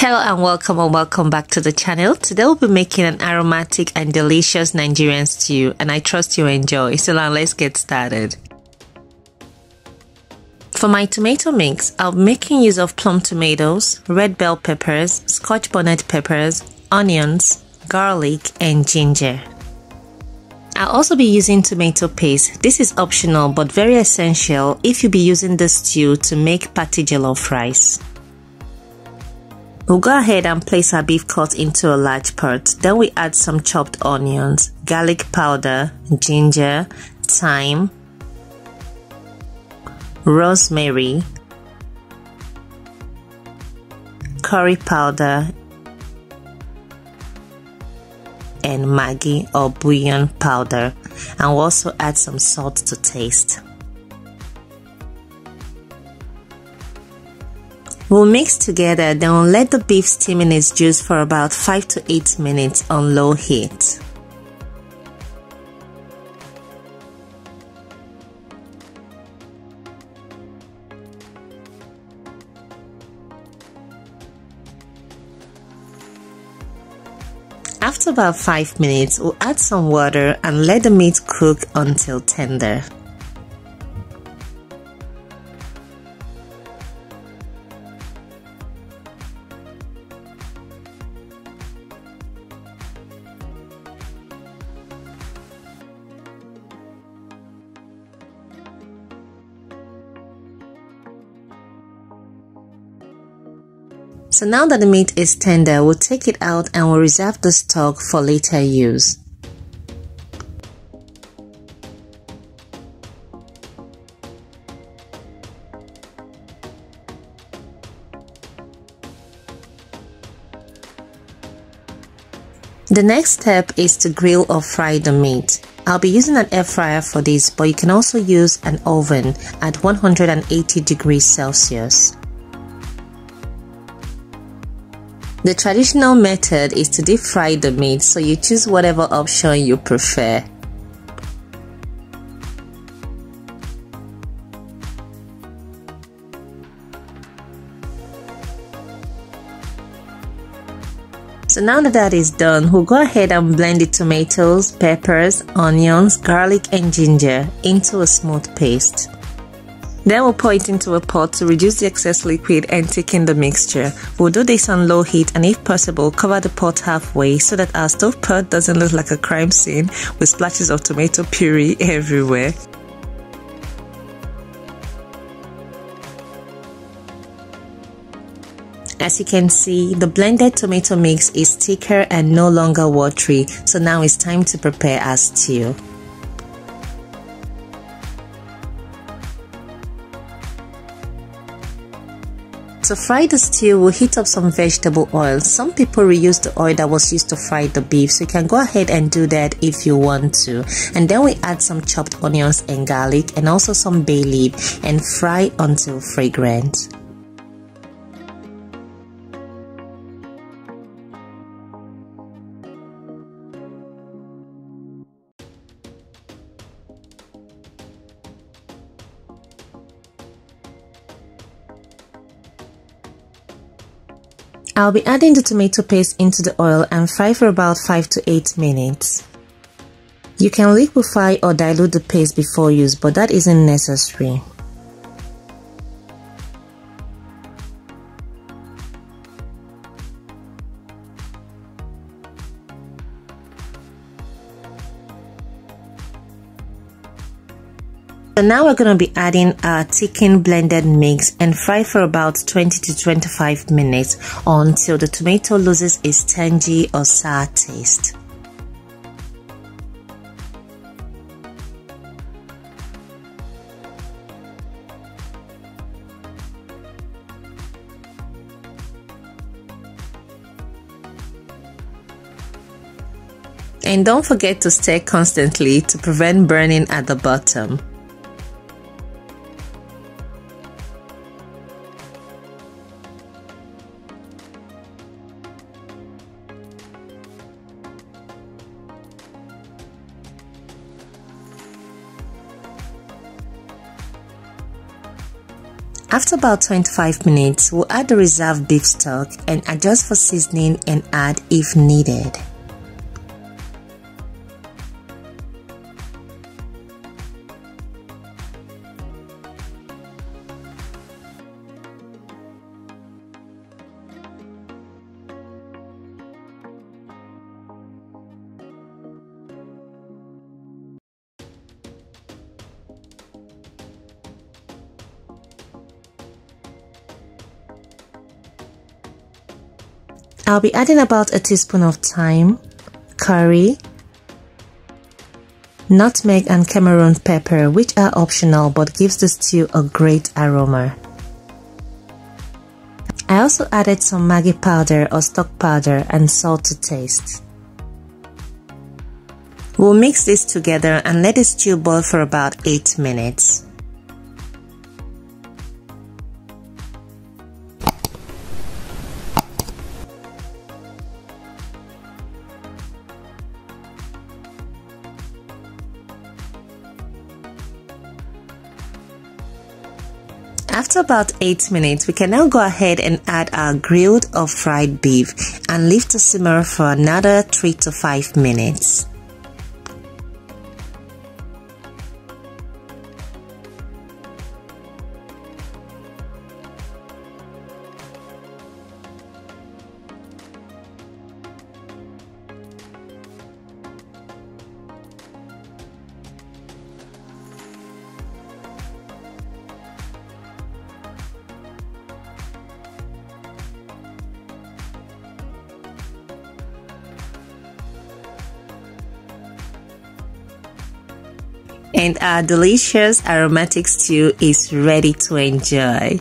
Hello and welcome back to the channel. Today we'll be making an aromatic and delicious Nigerian stew, and I trust you enjoy. So now let's get started. For my tomato mix, I'll be making use of plum tomatoes, red bell peppers, scotch bonnet peppers, onions, garlic and ginger. I'll also be using tomato paste. This is optional but very essential if you'll be using this stew to make party jollof rice. We'll go ahead and place our beef cut into a large pot. Then we add some chopped onions, garlic powder, ginger, thyme, rosemary, curry powder, and maggi or bouillion powder. And we'll also add some salt to taste. We'll mix together, then we'll let the beef steam in its juice for about 5 to 8 minutes on low heat. After about 5 minutes, we'll add some water and let the meat cook until tender. So now that the meat is tender, we'll take it out and we'll reserve the stock for later use. The next step is to grill or fry the meat. I'll be using an air fryer for this, but you can also use an oven at 180 degrees Celsius. The traditional method is to deep fry the meat, so you choose whatever option you prefer. So now that is done, we'll go ahead and blend the tomatoes, peppers, onions, garlic and ginger into a smooth paste. Then we'll pour it into a pot to reduce the excess liquid and thicken the mixture. We'll do this on low heat and if possible cover the pot halfway so that our stove pot doesn't look like a crime scene with splashes of tomato puree everywhere. As you can see, the blended tomato mix is thicker and no longer watery, so now it's time to prepare our stew. To fry the stew, we'll heat up some vegetable oil. Some people reuse the oil that was used to fry the beef, so you can go ahead and do that if you want to. And then we add some chopped onions and garlic and also some bay leaf and fry until fragrant. I'll be adding the tomato paste into the oil and fry for about 5 to 8 minutes. You can liquefy or dilute the paste before use, but that isn't necessary. So now we're going to be adding our thickened blended mix and fry for about 20 to 25 minutes until the tomato loses its tangy or sour taste. And don't forget to stir constantly to prevent burning at the bottom. After about 25 minutes, we'll add the reserved beef stock and adjust for seasoning and add if needed. I'll be adding about a teaspoon of thyme, curry, nutmeg and Cameroon pepper, which are optional but gives the stew a great aroma. I also added some maggi powder or stock powder and salt to taste. We'll mix this together and let the stew boil for about 8 minutes. After about 8 minutes, we can now go ahead and add our grilled or fried beef and leave to simmer for another 3 to 5 minutes. And our delicious aromatic stew is ready to enjoy.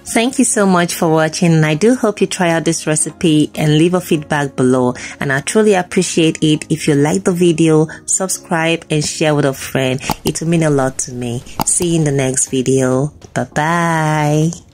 Thank you so much for watching, and I do hope you try out this recipe and leave a feedback below, and I truly appreciate it if you like the video, subscribe and share with a friend. It will mean a lot to me. See you in the next video. Bye bye.